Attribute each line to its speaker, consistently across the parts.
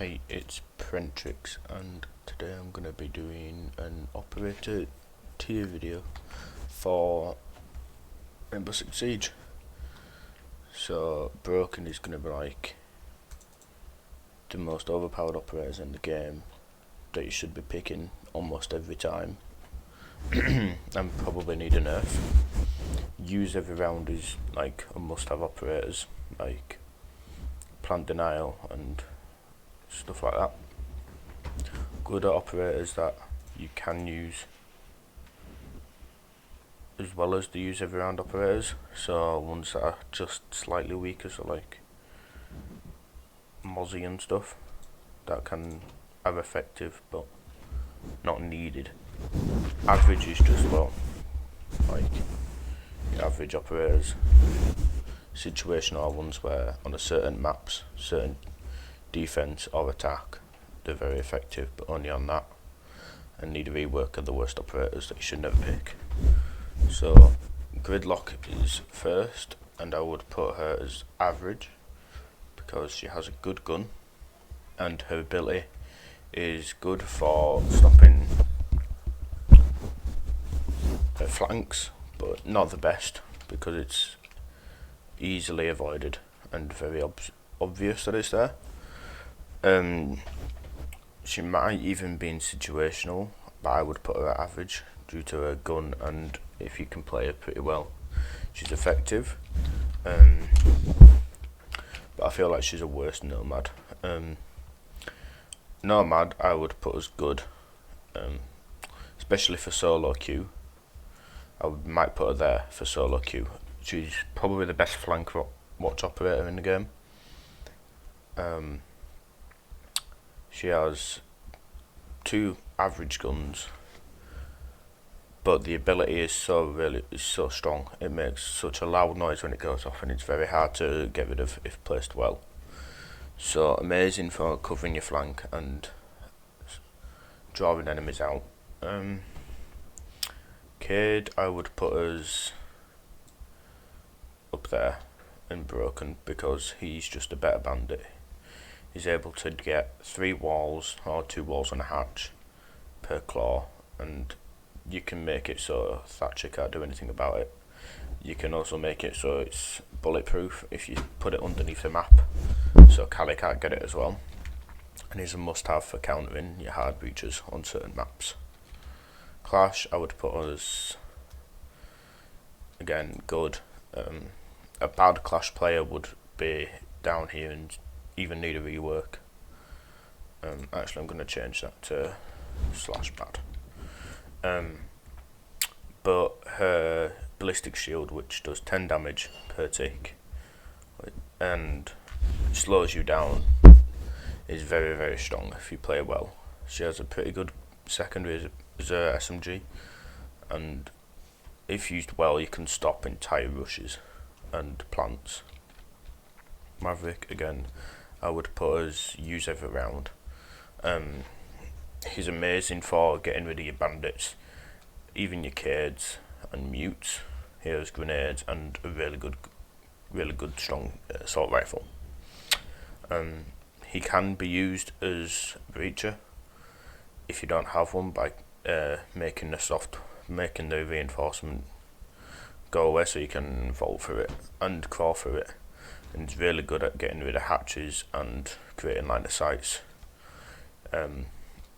Speaker 1: Hey, it's Prentrix, and today I'm going to be doing an operator tier video for Rainbow Six Siege. So, Broken is going to be like the most overpowered operators in the game that you should be picking almost every time, and probably need a nerf. Use every round is like a must-have operators, like plant denial and stuff like that. Good operators that you can use as well as the use every round operators, so ones that are just slightly weaker, so like Mozzie and stuff that can have effective but not needed. Average is just, well, like your average operators. Situational ones where on a certain maps, certain defense or attack, they're very effective, but only on that, and need a rework of the worst operators that you should never pick. So Gridlock is first, and I would put her as average because she has a good gun and her ability is good for stopping her flanks, but not the best because it's easily avoided and very obvious that it's there. She might even be in situational, but I would put her at average due to her gun, and if you can play her pretty well, she's effective. But I feel like she's a worse Nomad. Nomad I would put as good, especially for solo queue. Might put her there for solo queue. She's probably the best flank watch operator in the game. She has 2 average guns, but the ability is so strong. It makes such a loud noise when it goes off, and it's very hard to get rid of if placed well. So amazing for covering your flank and drawing enemies out. Cade I would put as up there and Broken because he's just a better bandit. He's able to get 3 walls or 2 walls and a hatch per claw, and you can make it so Thatcher can't do anything about it. You can also make it so it's bulletproof if you put it underneath the map, so Callie can't get it as well. And he's a must-have for countering your hard breaches on certain maps. Clash I would put as, again, good. A bad Clash player would be down here and even need a rework. Actually, I'm going to change that to /bad. But her ballistic shield, which does 10 damage per tick and slows you down, is very, very strong if you play well. She has a pretty good secondary as a SMG, and if used well you can stop entire rushes and plants. Maverick, again, I would put as use every round. He's amazing for getting rid of your bandits, even your Cades and mutes. He has grenades and a really good strong assault rifle. He can be used as breacher if you don't have one, by making the reinforcement go away so you can vault through it and crawl through it. And it's really good at getting rid of hatches and creating line of sights.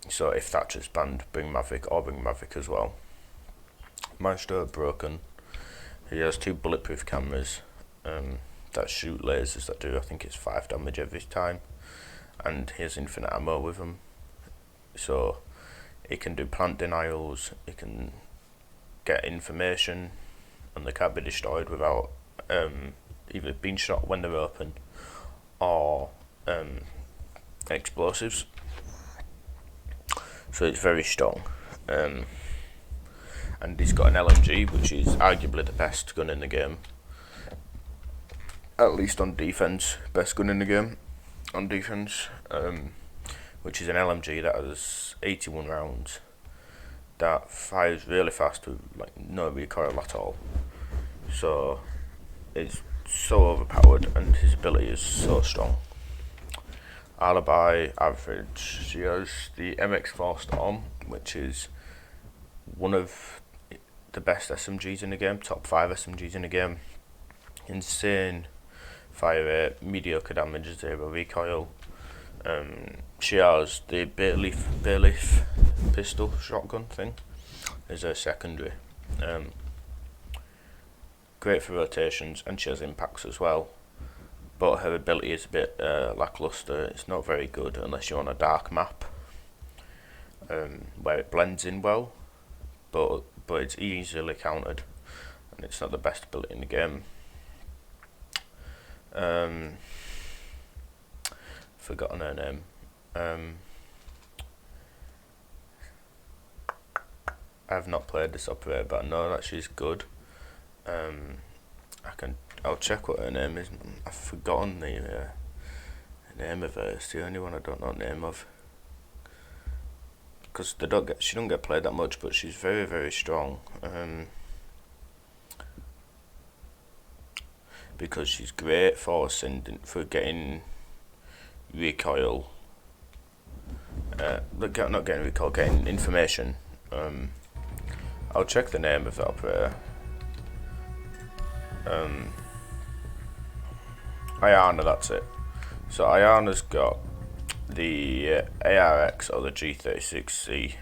Speaker 1: So if Thatcher's banned, bring Maverick as well. Maestro Broken, he has 2 bulletproof cameras that shoot lasers that do, I think it's 5 damage every time, and he has infinite ammo with them, so he can do plant denials, he can get information, and they can't be destroyed without either being shot when they're open or explosives. So it's very strong. And he's got an LMG, which is arguably the best gun in the game, at least on defense. Best gun in the game on defense, which is an LMG that has 81 rounds, that fires really fast with like no recoil at all. So it's so overpowered, and his ability is so strong. Alibi, average. She has the MX4 Storm, which is one of the best SMGs in the game, top 5 SMGs in the game. Insane fire rate, mediocre damage, 0 recoil. She has the bare leaf pistol shotgun thing as her secondary. Great for rotations, and she has impacts as well. But her ability is a bit lackluster. It's not very good unless you're on a dark map, where it blends in well, but it's easily countered, and it's not the best ability in the game. Forgotten her name. I've not played this operator, but I know that she's good. I'll check what her name is. I've forgotten the name of her. It's the only one I don't know the name of. Because she don't get played that much, but she's very, very strong. Because she's great for getting recoil. Not getting recoil, getting information. I'll check the name of the operator. Ayana, that's it. So Ayana's got the ARX or the G36C.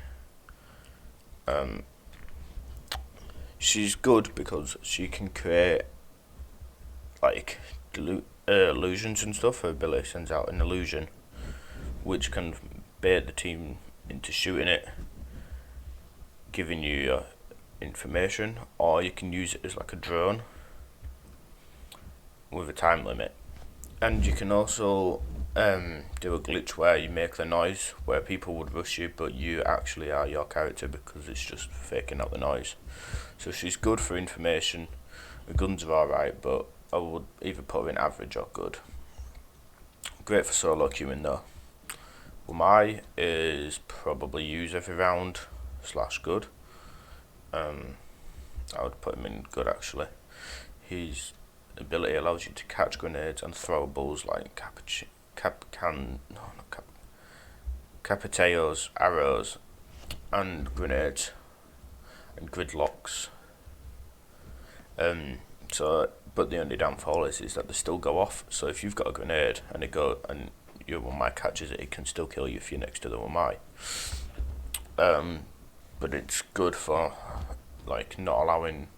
Speaker 1: She's good because she can create like illusions and stuff. Her ability sends out an illusion which can bait the team into shooting it, giving you information, or you can use it as like a drone with a time limit. And you can also do a glitch where you make the noise where people would rush you, but you actually are your character because it's just faking out the noise. So she's good for information. The guns are alright, but I would either put her in average or good. Great for solo queuing though. Umai is probably use every round / good. I would put him in good actually. His ability allows you to catch grenades and throwables like capeteos, arrows, and grenades and gridlocks. But the only downfall is that they still go off. So if you've got a grenade and your one Mai catches it, it can still kill you if you're next to the one Mai. But it's good for like not allowing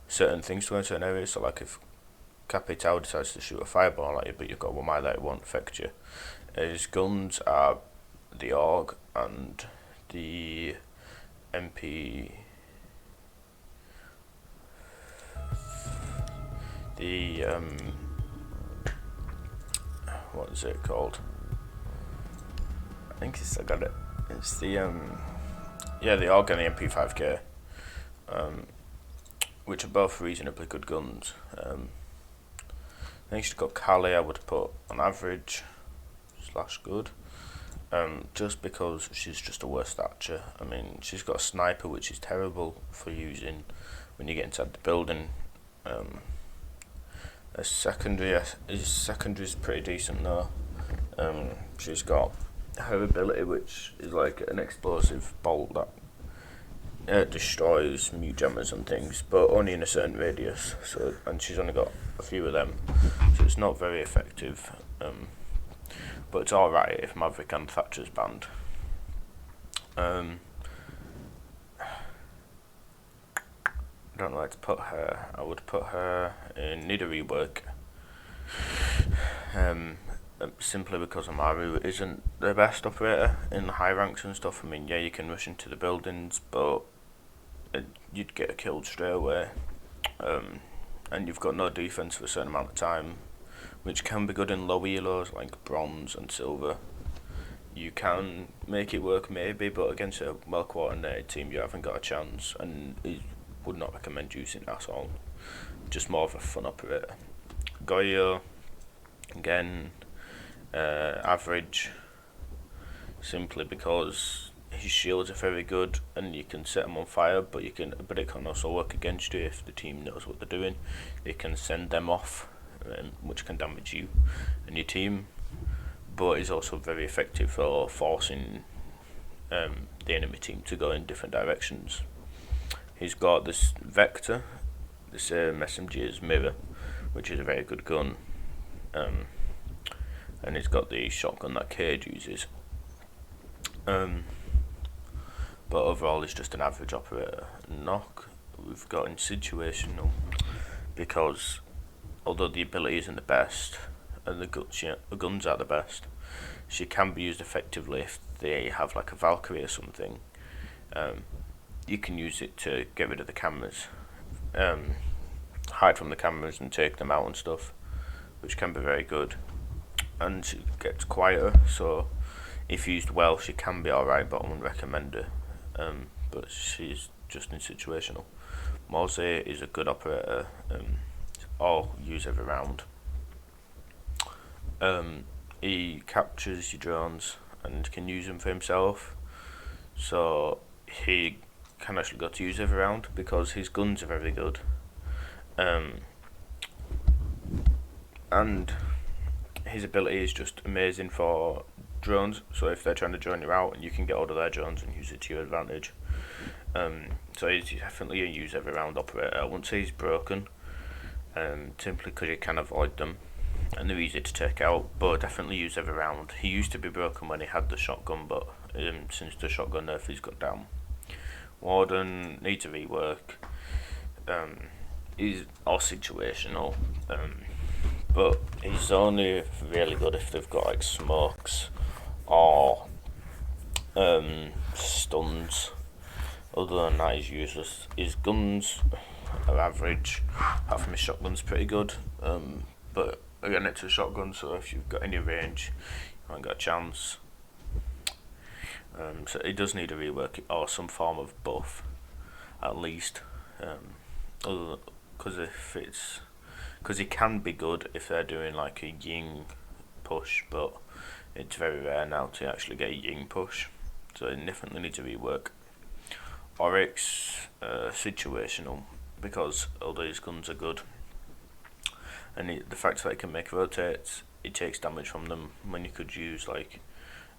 Speaker 1: certain things to enter certain areas. So like if Capitao decides to shoot a fireball at you, but you've got one Mai that it won't affect you. His guns are the AUG and the MP. What is it called? I think I got it. It's the the AUG and the MP5K, which are both reasonably good guns. Next you've got Kali. I would put on average / good, just because she's just a worse archer. I mean, she's got a sniper which is terrible for using when you get inside the building. Her secondary is pretty decent though. She's got her ability, which is like an explosive bolt that destroys mute jammers and things, but only in a certain radius. So, and she's only got a few of them, so it's not very effective. But it's alright if Maverick and Thatcher's banned. I don't know where to put her. I would put her in need a rework. Simply because Amaru isn't the best operator in the high ranks and stuff. I mean, yeah, you can rush into the buildings, but you'd get killed straight away. And you've got no defense for a certain amount of time, which can be good in low elos like bronze and silver. You can make it work maybe, but against a well coordinated team you haven't got a chance, and it would not recommend using that at all. Just more of a fun operator. Goyo, again, average, simply because his shields are very good and you can set them on fire, but it can also work against you if the team knows what they're doing. They can send them off, which can damage you and your team. but is also very effective for forcing the enemy team to go in different directions. He's got this Vector, the same SMG as Mirror, which is a very good gun, and he's got the shotgun that Cage uses. But overall he's just an average operator. Knock, we've got in situational, because although the ability isn't the best and the guns are the best, she can be used effectively if they have like a Valkyrie or something. You can use it to get rid of the cameras, hide from the cameras and take them out and stuff, which can be very good. And she gets quieter, so if used well she can be alright, but I wouldn't recommend her. But she's just in situational. Morse is a good operator, or use every round. He captures your drones and can use them for himself, so he can actually go to use every round because his guns are very good. And his ability is just amazing for drones, so if they're trying to join you out and you can get hold of their drones and use it to your advantage. So he's definitely a use every round operator. I wouldn't say he's broken, simply because you can avoid them and they're easy to take out, but definitely use every round. He used to be broken when he had the shotgun, but since the shotgun nerf he's got down. Warden needs a rework. He's all situational, but he's only really good if they've got like smokes or stuns. Other than that, he's useless. His guns are average. Apart from his shotgun's pretty good, but again, it's a shotgun, so if you've got any range, you haven't got a chance. So he does need a rework or some form of buff, at least. Because he can be good if they're doing like a Ying push, but it's very rare now to actually get a Ying push, so he definitely needs a rework. Oryx, situational, because although his guns are good, and the fact that he can make rotates, it takes damage from them when you could use like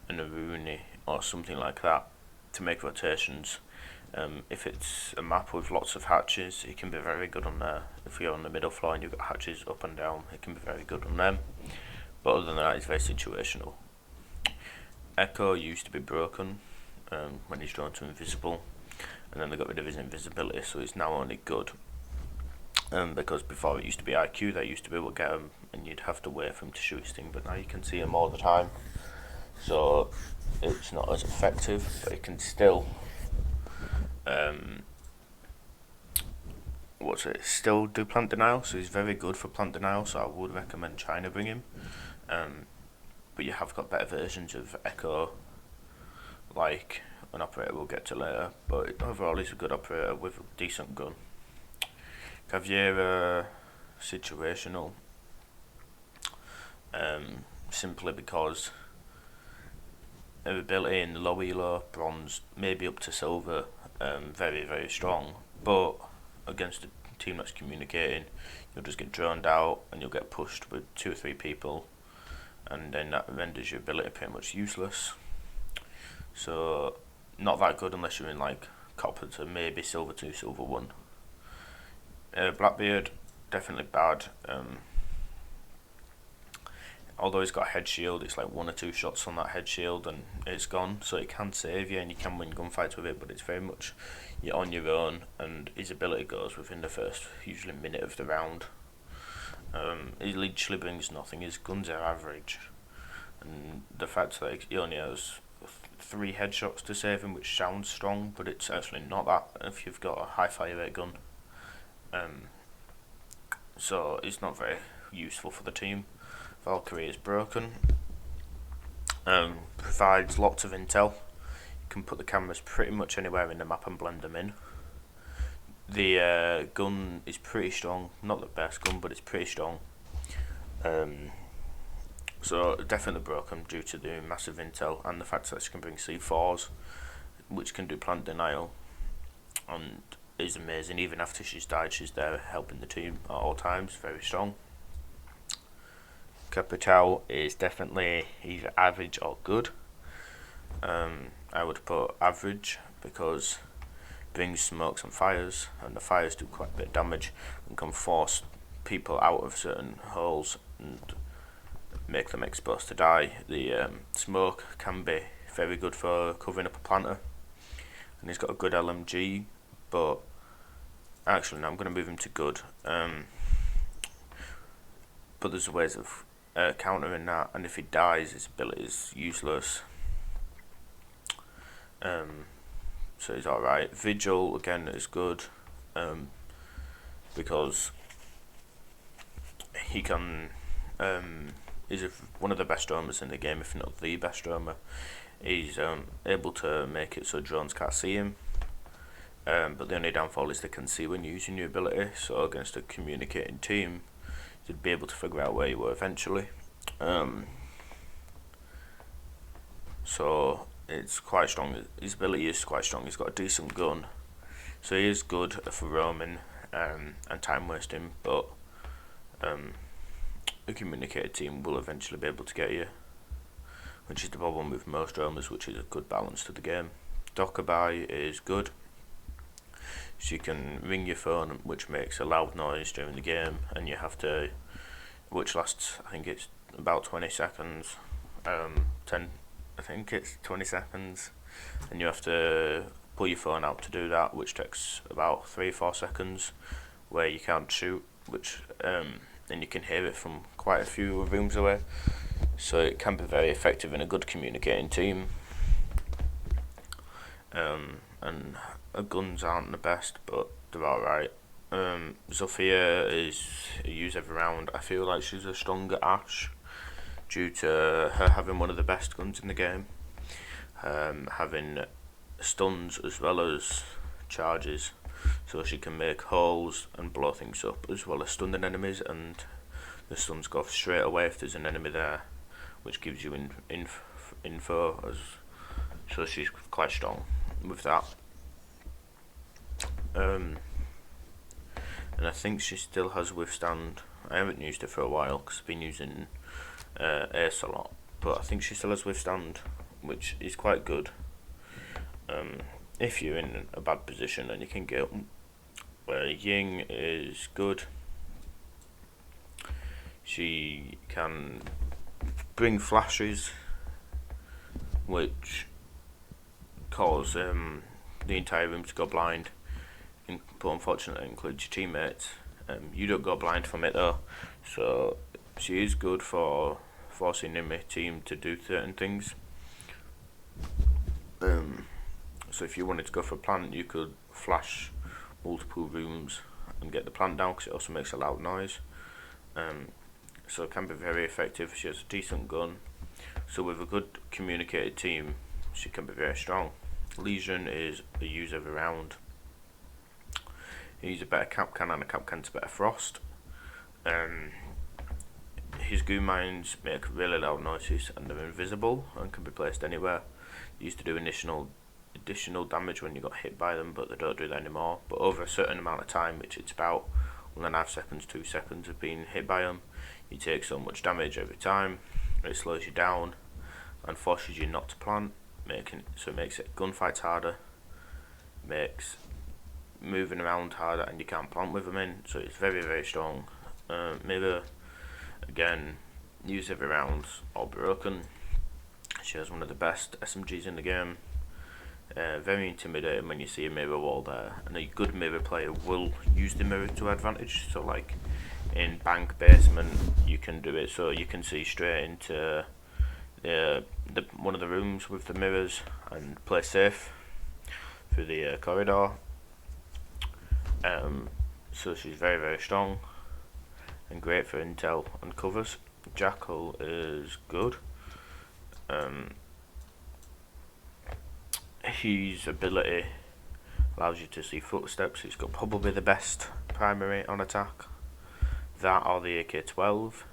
Speaker 1: an Aruni or something like that to make rotations. If it's a map with lots of hatches, it can be very good on there. If you're on the middle floor and you've got hatches up and down, it can be very good on them. But other than that, it's very situational. Echo used to be broken when he's drawn to invisible, and then they got rid of his invisibility, so it's now only good. Because before it used to be IQ that used to be able to get him, and you'd have to wait for him to shoot his thing, but now you can see him all the time. So it's not as effective, but it can still still do plant denial, so he's very good for plant denial, so I would recommend trying to bring him. But you have got better versions of Echo, like an operator we'll get to later, but overall he's a good operator with a decent gun. Caviera, situational, simply because her ability in the low elo, bronze, maybe up to silver, very, very strong, but against a team that's communicating, you'll just get droned out and you'll get pushed with 2 or 3 people, and then that renders your ability pretty much useless. So not that good unless you're in like copper to maybe silver 2, silver 1. Blackbeard, definitely bad. Although he's got a head shield, it's like 1 or 2 shots on that head shield and it's gone, so it can save you and you can win gunfights with it, but it's very much you're on your own, and his ability goes within the first usually minute of the round. He literally brings nothing. His guns are average, and the fact that he only has 3 headshots to save him, which sounds strong, but it's actually not that if you've got a high fire rate gun. So it's not very useful for the team. Valkyrie is broken. Provides lots of intel. You can put the cameras pretty much anywhere in the map and blend them in. The gun is pretty strong. Not the best gun, but it's pretty strong. So definitely broken due to the massive intel and the fact that she can bring C4s, which can do plant denial, and is amazing. Even after she's died, she's there helping the team at all times. Very strong. Capital is definitely either average or good. I would put average because it brings smokes and fires, and the fires do quite a bit of damage and can force people out of certain holes and make them exposed to die. The smoke can be very good for covering up a planter, and he's got a good LMG, but actually no, I'm going to move him to good. But there's ways of countering that, and if he dies, his ability is useless. So he's alright. Vigil again is good, because he can. He's one of the best roamers in the game, if not the best roamer. He's able to make it so drones can't see him. But the only downfall is they can see when you're using your ability. So against a communicating team, you'd be able to figure out where you were eventually. So it's quite strong. His ability is quite strong. He's got a decent gun, so he is good for roaming and time wasting. But a communicated team will eventually be able to get you, which is the problem with most roamers, which is a good balance to the game. Dockerby is good. So you can ring your phone, which makes a loud noise during the game, and you have to, which lasts, I think it's about 20 seconds, I think it's 20 seconds, and you have to pull your phone out to do that, which takes about 3-4 seconds, where you can't shoot, which then you can hear it from quite a few rooms away. So it can be very effective in a good communicating team. And guns aren't the best, but they're alright. Zofia is a use every round. I feel like she's a stronger Ash due to her having one of the best guns in the game, having stuns as well as charges, so she can make holes and blow things up as well as stunning enemies, and the stuns go straight away if there's an enemy there, which gives you info, so she's quite strong with that. And I think she still has withstand. I haven't used it for a while because I've been using Ace a lot, but I think she still has withstand, which is quite good if you're in a bad position and you can get up. Ying is good. She can bring flashes, which cause the entire room to go blind, but unfortunately it includes your teammates. You don't go blind from it though, so she is good for forcing enemy team to do certain things. So if you wanted to go for a plant, you could flash multiple rooms and get the plant down, because it also makes a loud noise. So it can be very effective. She has a decent gun, so with a good communicated team she can be very strong. Legion is a use every round. He's a better Capcan, and a Capcan's better Frost. His goo mines make really loud noises and they're invisible and can be placed anywhere. They used to do additional damage when you got hit by them, but they don't do that anymore. But over a certain amount of time, which it's about 1.5 seconds, 2 seconds of being hit by them, you take so much damage every time, it slows you down and forces you not to plant, so it makes it gunfights harder, makes moving around harder, and you can't plant with them in, so it's very, very strong. Mirror, again, use every round or broken. She has one of the best SMGs in the game. Very intimidating when you see a mirror wall there, and a good mirror player will use the mirror to advantage. So like in bank basement, you can do it so you can see straight into one of the rooms with the mirrors and play safe through the corridor. So she's very, very strong and great for intel and covers. Jackal is good. His ability allows you to see footsteps. He's got probably the best primary on attack, that or the AK-12,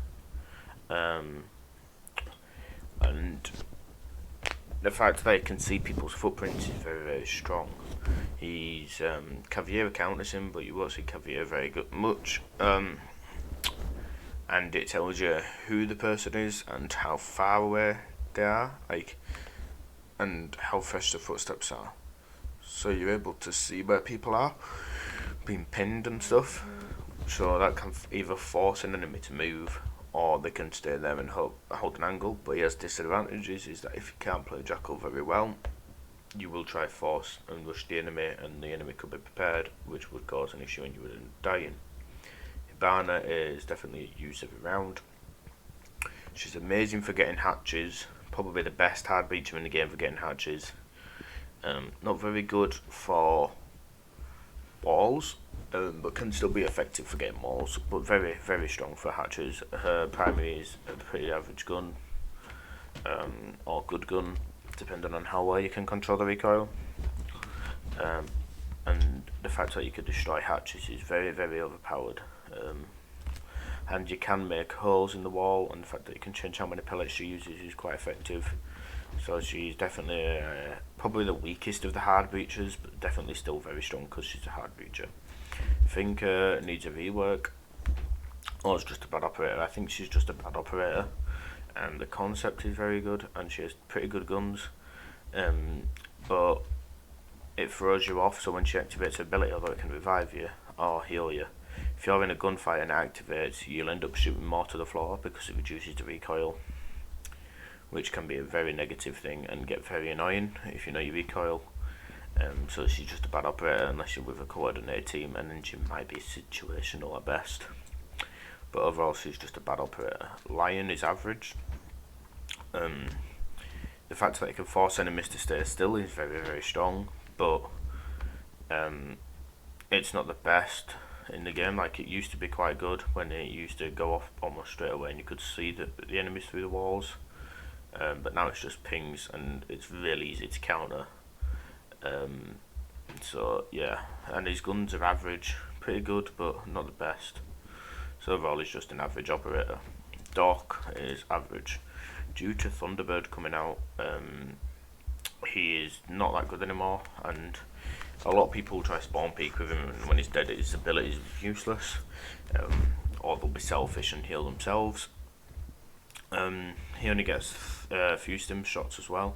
Speaker 1: and the fact that he can see people's footprints is very, very strong. He's Caviera counters him, but you won't see Caviera very much. and it tells you who the person is and how far away they are, and how fresh the footsteps are. So you're able to see where people are being pinned and stuff. So that can either force an enemy to move, or they can stay there and hold an angle. But he has disadvantages, is that if you can't play Jackal very well, you will try force and rush the enemy, and the enemy could be prepared, which would cause an issue and you would end up dying. Hibana is definitely used every round. She's amazing for getting hatches, probably the best hard breacher in the game for getting hatches. Not very good for walls, but can still be effective for getting walls, but very, very strong for hatches. Her primary is a pretty average gun, or good gun, depending on how well you can control the recoil. And the fact that you can destroy hatches is very, very overpowered. And you can make holes in the wall, and the fact that you can change how many pellets she uses is quite effective. So she's definitely probably the weakest of the hard breachers, but definitely still very strong because she's a hard breacher. I think needs a rework, or it's just a bad operator. I think she's just a bad operator. The concept is very good, and she has pretty good guns, but it throws you off. So when she activates her ability, although it can revive you or heal you, if you're in a gunfight and it activates, you'll end up shooting more to the floor because it reduces the recoil, which can be a very negative thing and get very annoying if you know your recoil. So she's just a bad operator unless you're with a coordinated team, and then she might be situational at best. But overall, she's just a bad operator. Lion is average. The fact that it can force enemies to stay still is very, very strong, but it's not the best in the game. Like, it used to be quite good when it used to go off almost straight away and you could see the enemies through the walls. But now it's just pings and it's really easy to counter. So yeah, and his guns are average, pretty good, but not the best. So overall, he's just an average operator. Doc is average. Due to Thunderbird coming out, he is not that good anymore, and a lot of people try spawn peek with him, and when he's dead, his ability is useless, or they'll be selfish and heal themselves. He only gets a few stim shots as well,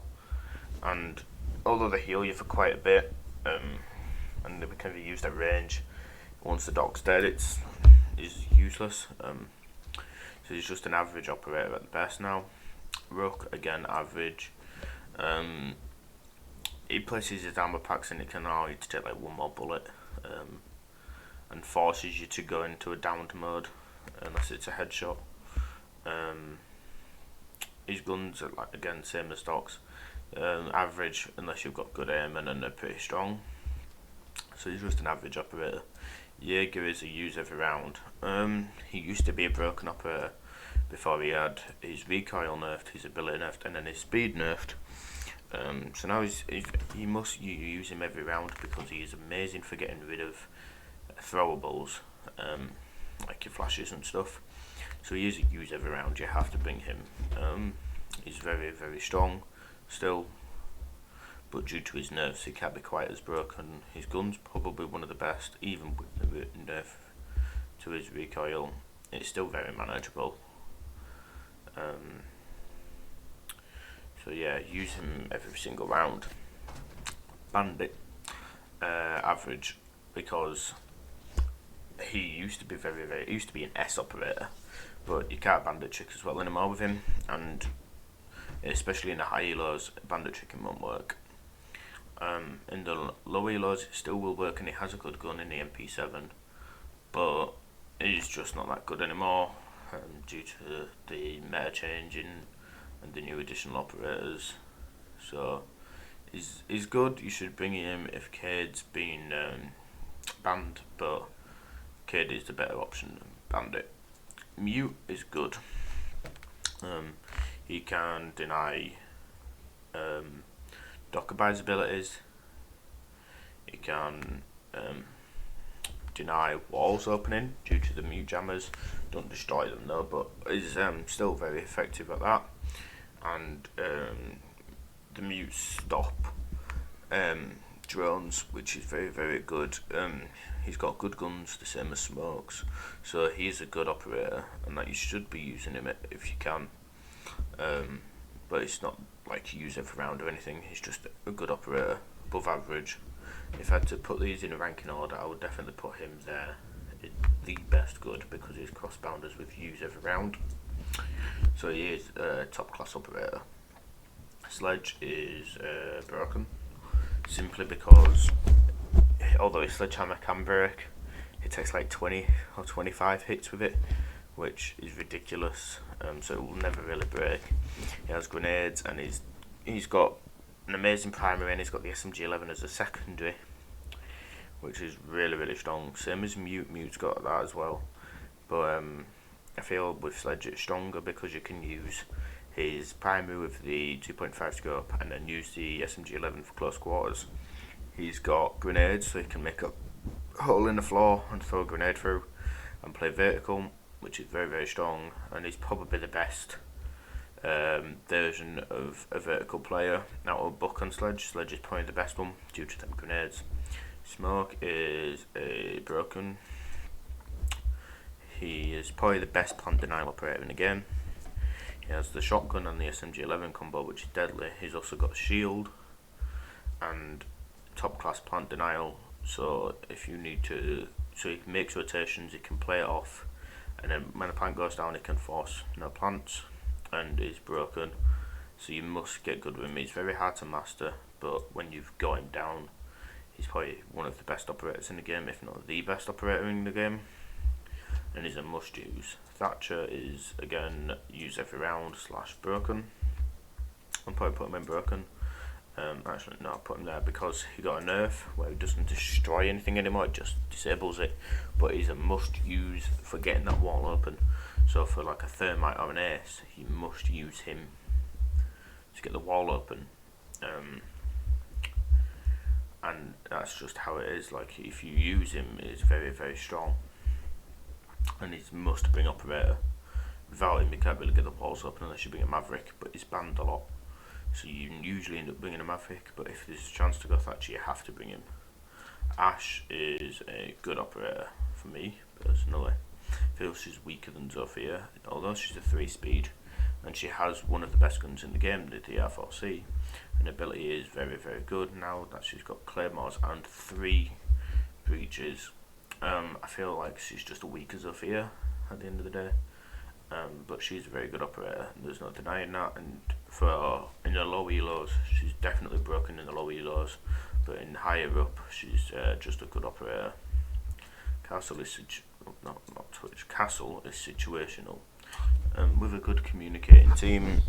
Speaker 1: and although they heal you for quite a bit, and they can be used at range, once the Doc's dead, it's useless. So he's just an average operator at the best now. Rook, again, average. He places his armor packs and it can allow you to take like one more bullet, and forces you to go into a downed mode unless it's a headshot. His guns are, like, again, same as Doc's, average unless you've got good aim, and then they're pretty strong. So he's just an average operator. Jaeger is a use every round. He used to be a broken operator before he had his recoil nerfed, his ability nerfed, and then his speed nerfed. So now you must use him every round because he is amazing for getting rid of throwables, like your flashes and stuff. So he is a use every round. You have to bring him. He's very, very strong still, but due to his nerfs, he can't be quite as broken. His gun's probably one of the best, even with the nerf to his recoil. It's still very manageable. So yeah, use him every single round. Bandit, average, because he used to be he used to be an S operator, but you can't bandit trick as well anymore with him, and especially in the high elos, bandit tricking won't work. In the low elos, it still will work, and he has a good gun in the MP7, but he's just not that good anymore, due to the meta changing and the new additional operators. So he's good. You should bring him if Cade's been banned, but Cade is the better option than Bandit. Mute is good. He can deny Dokkaby's abilities. He can deny walls opening due to the mute jammers. Don't destroy them though, but is still very effective at that. And the mute stop drones, which is very, very good. He's got good guns, the same as Smokes, so he's a good operator, and that you should be using him if you can. But it's not like you use every round or anything. He's just a good operator, above average. If I had to put these in a ranking order, I would definitely put him there, the best good, because he's cross-bounders with use every round. So he is a top-class operator. Sledge is broken, simply because although his sledgehammer can break, it takes like 20 or 25 hits with it, which is ridiculous. So it will never really break. He has grenades, and he's got an amazing primary, and he's got the SMG-11 as a secondary, which is really, really strong. Same as Mute's got that as well. But I feel with Sledge it's stronger because you can use his primary with the 2.5 scope and then use the SMG-11 for close quarters. He's got grenades, so he can make a hole in the floor and throw a grenade through and play vertical, which is very, very strong, and he's probably the best version of a vertical player out of Buck and Sledge. Sledge is probably the best one due to them grenades. Smoke is a broken. He is probably the best plant denial operator in the game. He has the shotgun and the SMG-11 combo, which is deadly. He's also got a shield and top class plant denial, so if you need to, so he makes rotations, he can play it off, and then when a plant goes down he can force no plants, and is broken, so you must get good with him. He's very hard to master, but when you've got him down, he's probably one of the best operators in the game, if not the best operator in the game, and he's a must use. Thatcher is again use every round / broken. I'll probably put him in broken. Actually no, I'll put him there because he got a nerf where he doesn't destroy anything anymore, it just disables it, but he's a must use for getting that wall open. So for like a thermite or an ace, you must use him to get the wall open, and that's just how it is. Like if you use him, it's very, very strong, and he's must bring operator. Without him you can't really get the walls open unless you bring a Maverick, but he's banned a lot, so you usually end up bringing a Maverick, but if there's a chance to go Thatcher you have to bring him. Ash is a good operator for me personally. I feel she's weaker than Zofia, although she's a 3-speed and she has one of the best guns in the game, the DR4C, and ability is very, very good now that she's got claymores and 3 breaches. I feel like she's just a weaker Zofia at the end of the day, but she's a very good operator, there's no denying that, and for in the low elos she's definitely broken in the low elos, but in higher up she's just a good operator. Castle is Castle is situational. With a good communicating team,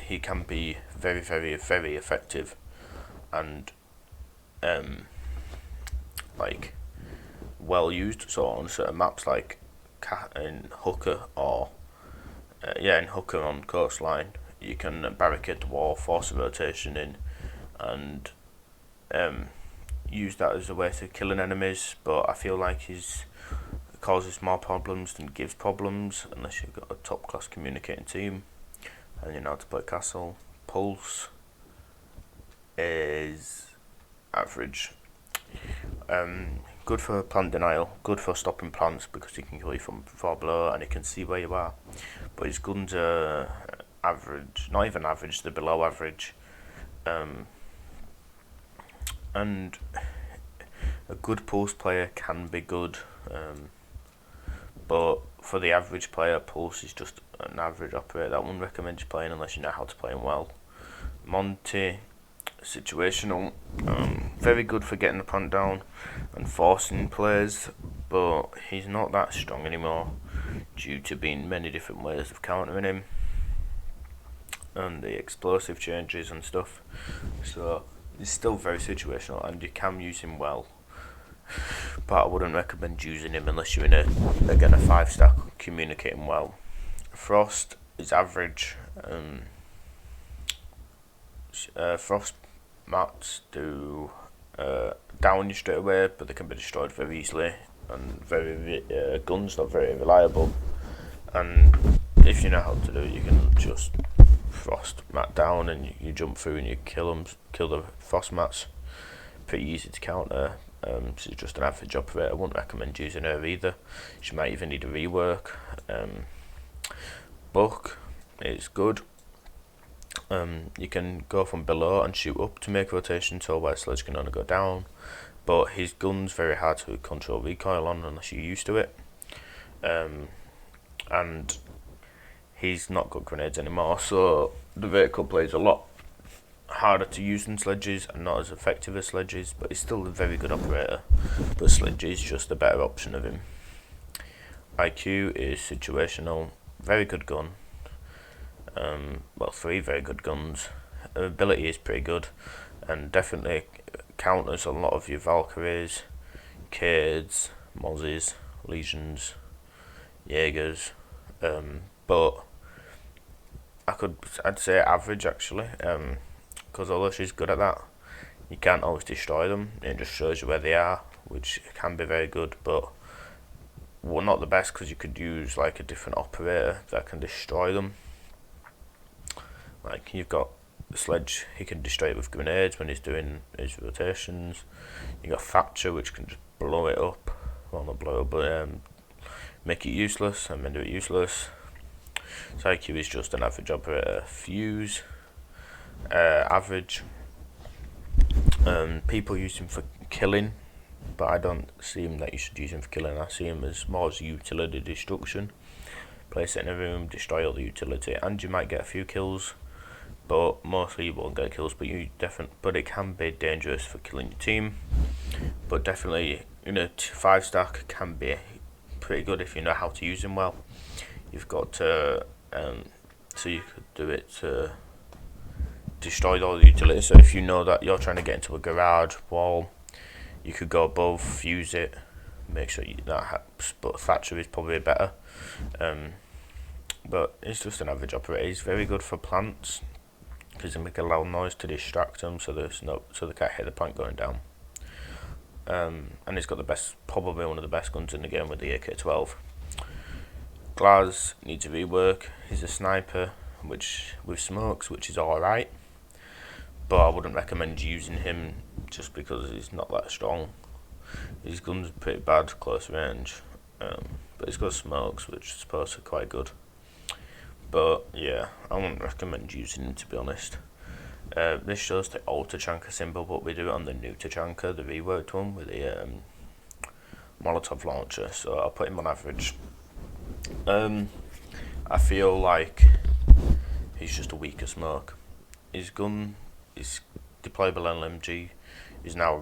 Speaker 1: he can be very, very, very effective, and like well used. So on certain maps like in Hooker or in Hooker on Coastline, you can barricade the wall, force a rotation in, and use that as a way to killing enemies. But I feel like he's causes more problems than gives problems unless you've got a top class communicating team and you know how to play Castle. Pulse is average. Good for plant denial, good for stopping plants because he can kill you from far below and he can see where you are, but his guns are average, not even average, they're below average. And a good pulse player can be good, but for the average player, Pulse is just an average operator that I wouldn't recommend you playing unless you know how to play him well. Monty, situational, very good for getting the plant down and forcing plays, but he's not that strong anymore due to being many different ways of countering him and the explosive changes and stuff. So he's still very situational and you can use him well, but I wouldn't recommend using him unless you're in a 5-star communicating well. Frost is average. Frost mats do down you straight away, but they can be destroyed very easily, and guns not very reliable, and if you know how to do it you can just frost mat down and you jump through and you kill the frost mats. pretty easy to counter. She's just an average operator. I wouldn't recommend using her either. She might even need a rework. Buck is good. You can go from below and shoot up to make rotation, so white sledge can only go down. But his gun's very hard to control recoil on unless you're used to it. And he's not got grenades anymore, so the vertical play is a lot harder to use than sledges and not as effective as sledges, but he's still a very good operator. But sledge is just a better option of him. IQ is situational, very good gun. Well, 3 very good guns. Ability is pretty good, and definitely counters a lot of your Valkyries, Cades, Mozzies, Legions, Jaegers. But I'd say average actually, because although she's good at that, you can't always destroy them. It just shows you where they are, which can be very good, but not the best, because you could use like a different operator that can destroy them. Like you've got the sledge, he can destroy it with grenades when he's doing his rotations. You got Thatcher, which can just blow it up. Well, not blow it up, but make it useless and render it useless. Psyche is just an average operator. Fuse, average. People use him for killing, but I don't see him that you should use him for killing. I see him as more as utility destruction. Place it in a room, destroy all the utility, and you might get a few kills, but mostly you won't get kills. But it can be dangerous for killing your team. But definitely, 5 stack can be pretty good if you know how to use him well. You've got to, so you could do it to destroy all the utilities. So if you know that you're trying to get into a garage wall, you could go above, fuse it, make sure that helps. But Thatcher is probably better. But it's just an average operator. He's very good for plants because they make a loud noise to distract them, so they can't hit the plant going down. And he's got probably one of the best guns in the game with the AK-12. Glaz needs a rework. He's a sniper, with smokes, which is alright, but I wouldn't recommend using him just because he's not that strong. His gun's pretty bad close range, but he's got smokes, which I suppose are quite good. But yeah, I wouldn't recommend using him, to be honest. This shows the old Tachanka symbol, but we do it on the new Tachanka, the reworked one with the Molotov launcher, so I'll put him on average. I feel like he's just a weaker smoke. His gun, his deployable LMG, is now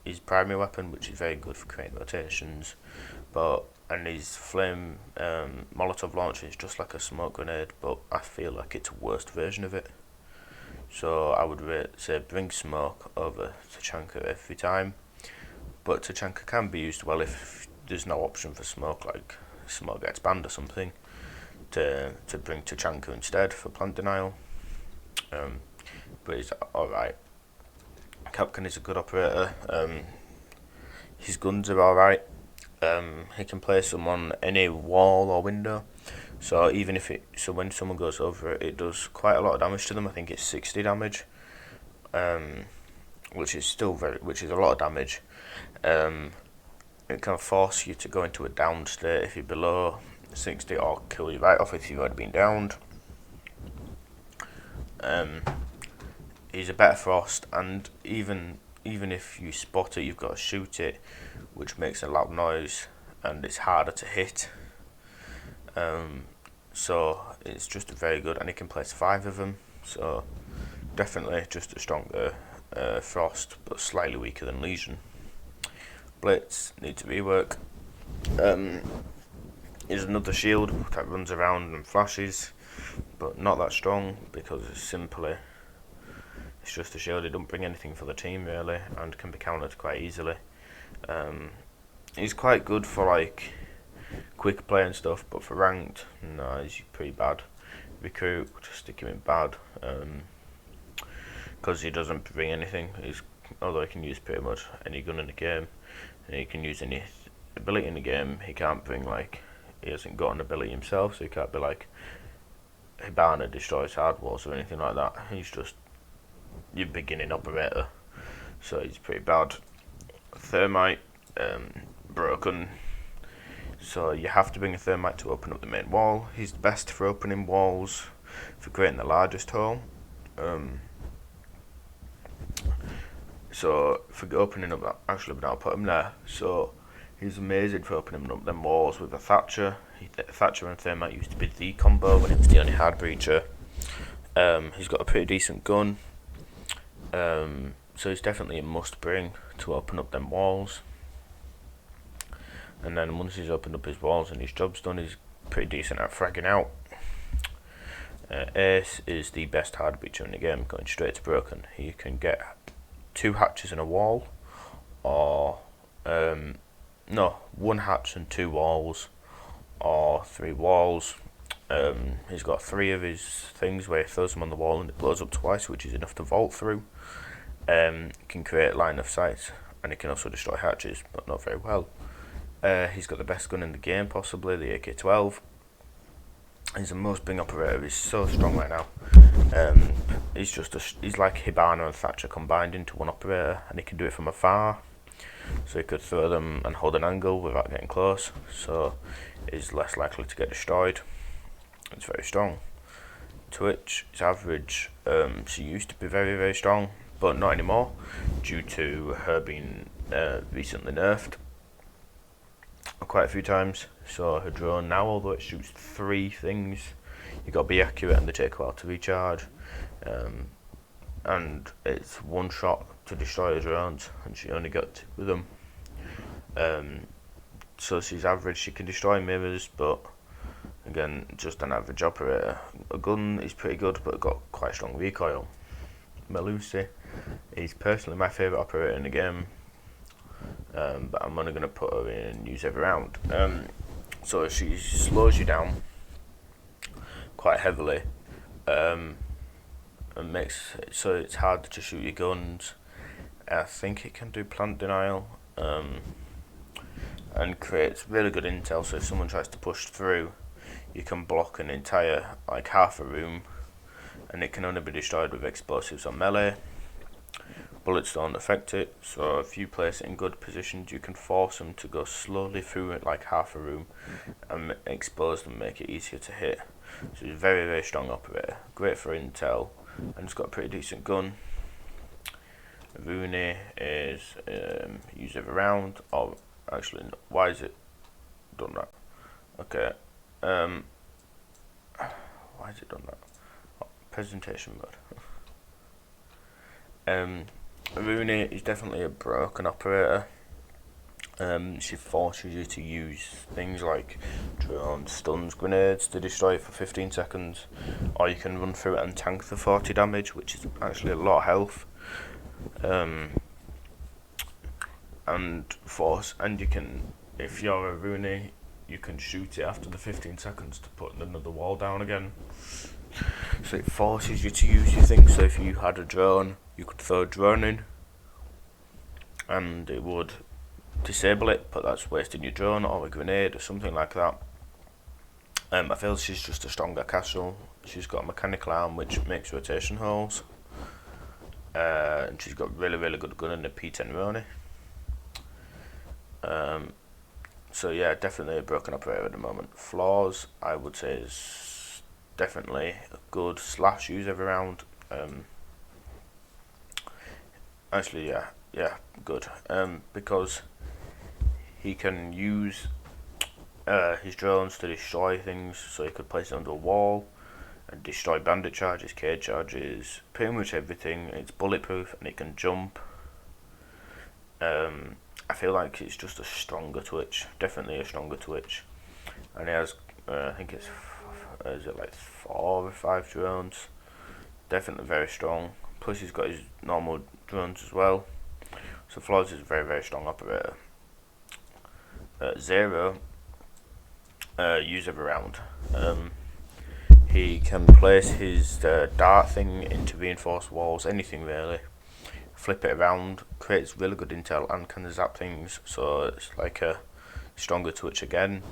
Speaker 1: his primary weapon, which is very good for creating rotations, and his flame Molotov launcher is just like a smoke grenade, but I feel like it's a worst version of it. So I would say bring smoke over Tachanka every time, but Tachanka can be used well if there's no option for smoke, like smoke gets banned or something, to bring Tachanka instead for plant denial. But he's alright. Kapkan is a good operator. His guns are alright. He can place them on any wall or window, so when someone goes over it, it does quite a lot of damage to them. I think it's 60 damage, which is a lot of damage. It can force you to go into a downed state if you're below 60, or kill you right off if you've already been downed. He's a better frost, and even if you spot it, you've got to shoot it, which makes a loud noise, and it's harder to hit. So it's just very good, and he can place 5 of them, so definitely just a stronger frost, but slightly weaker than Legion. Blitz needs a rework. Here's another shield that runs around and flashes, but not that strong, because it's just a shield. It doesn't bring anything for the team really, and can be countered quite easily. He's quite good for like quick play and stuff, but for ranked, no, he's pretty bad. Recruit, just stick him in bad, because he doesn't bring anything. Although he can use pretty much any gun in the game, and he can use any ability in the game, he can't bring, he hasn't got an ability himself, so he can't be like Hibana destroys hard walls or anything like that. He's just your beginning operator, so he's pretty bad. Thermite, broken, so you have to bring a thermite to open up the main wall. He's best for opening walls, for creating the largest hole. So for opening up that, actually, but I'll put him there. So he's amazing for opening up them walls with a Thatcher. Thatcher and Thermite used to be the combo when it was the only hard breacher. He's got a pretty decent gun. So he's definitely a must bring to open up them walls. And then once he's opened up his walls and his job's done, he's pretty decent at fragging out. Ace is the best hard breacher in the game, going straight to broken. He can get 2 hatches in a wall, or no, 1 hatch and 2 walls, or 3 walls. He's got 3 of his things where he throws them on the wall and it blows up twice, which is enough to vault through. Can create line of sight, and he can also destroy hatches, but not very well. He's got the best gun in the game, possibly, the AK-12. He's the most bring operator. He's so strong right now. He's like Hibana and Thatcher combined into one operator, and he can do it from afar. So he could throw them and hold an angle without getting close. So he's less likely to get destroyed. It's very strong. Twitch is average. She used to be very, very strong, but not anymore due to her being recently nerfed quite a few times. So her drone now, although it shoots 3 things, you got to be accurate and they take a while to recharge, and it's 1 shot to destroy the drones, and she only got 2 with them. So she's average. She can destroy mirrors, but again, just an average operator. A gun is pretty good, but got quite strong recoil. Melusi is personally my favourite operator in the game. But I'm only going to put her in use every round. So she slows you down quite heavily, and makes it so it's hard to shoot your guns. I think it can do plant denial, and creates really good intel, so if someone tries to push through, you can block an entire, like half a room, and it can only be destroyed with explosives on melee. Bullets don't affect it, so if you place it in good positions, you can force them to go slowly through it like half a room and expose them, make it easier to hit. So he's a very, very strong operator, great for intel, and it's got a pretty decent gun. Rooney is use every round, or actually, why is it done that? Okay, why is it done that? Oh, presentation mode. Rooney is definitely a broken operator. She forces you to use things like drones, stuns, grenades to destroy it for 15 seconds, or you can run through it and tank the 40 damage, which is actually a lot of health. And you can, if you're a Rooney, you can shoot it after the 15 seconds to put another wall down again. So it forces you to use your things. So if you had a drone, you could throw a drone in and it would disable it, but that's wasting your drone, or a grenade or something like that. I feel she's just a stronger castle. She's got a mechanical arm which makes rotation holes, and she's got really, really good gun in the P10 Roni. So yeah, definitely a broken operator at the moment. Flaws, I would say, is definitely a good slash use every round. Actually, yeah, good. Because he can use his drones to destroy things, so he could place it under a wall and destroy bandit charges, cage charges, pretty much everything. It's bulletproof and it can jump. I feel like it's just a stronger Twitch, definitely a stronger Twitch, and he has, I think it's, is it like 4 or 5 drones, definitely very strong, plus he's got his normal drones as well, so Flaws is a very, very strong operator. Zero, use every round. He can place his dart thing into reinforced walls, anything really, flip it around, creates really good intel and can zap things, so it's like a stronger Twitch again.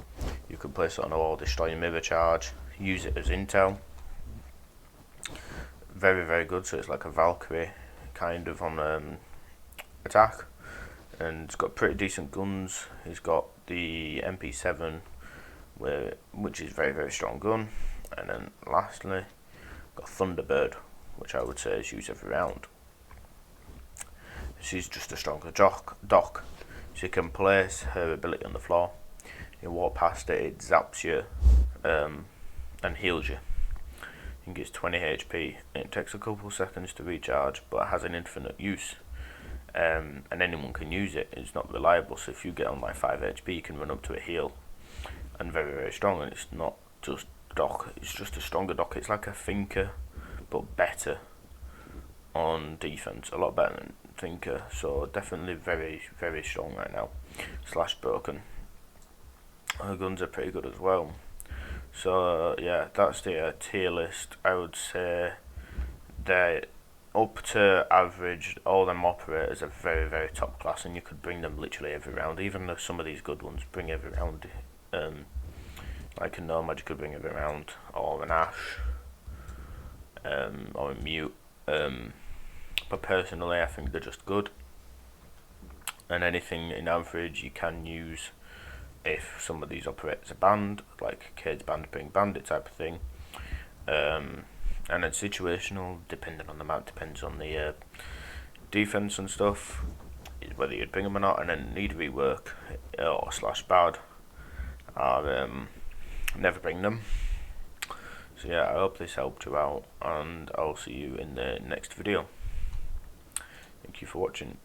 Speaker 1: You can place it on a wall, destroy a mirror charge, use it as intel. Very, very good, so it's like a Valkyrie kind of on attack, and he's got pretty decent guns. He's got the MP7, which is very, very strong gun, and then lastly got Thunderbird, which I would say is used every round. She's just a stronger doc. She can place her ability on the floor. You walk past it, it zaps you and heals you. I think it's 20 HP. It takes a couple seconds to recharge, but it has an infinite use. And anyone can use it. It's not reliable, so if you get on like 5 HP, you can run up to a heal. And very, very strong, and it's not just doc, it's just a stronger doc. It's like a thinker, but better on defense, a lot better than thinker, so definitely very, very strong right now. Slash broken. Her guns are pretty good as well. So yeah, that's the tier list. I would say they're up to average. All them operators are very, very top class, and you could bring them literally every round. Even though some of these good ones bring every round, like a Nomad you could bring every round, or an Ash, or a Mute. But personally, I think they're just good. And anything in average you can use if some of these operators are banned, like Cade's banned, being bandit type of thing. And then situational, depending on the map, depends on the defense and stuff, whether you'd bring them or not. And then need rework or slash bad, or never bring them. So yeah, I hope this helped you out, and I'll see you in the next video. Thank you for watching.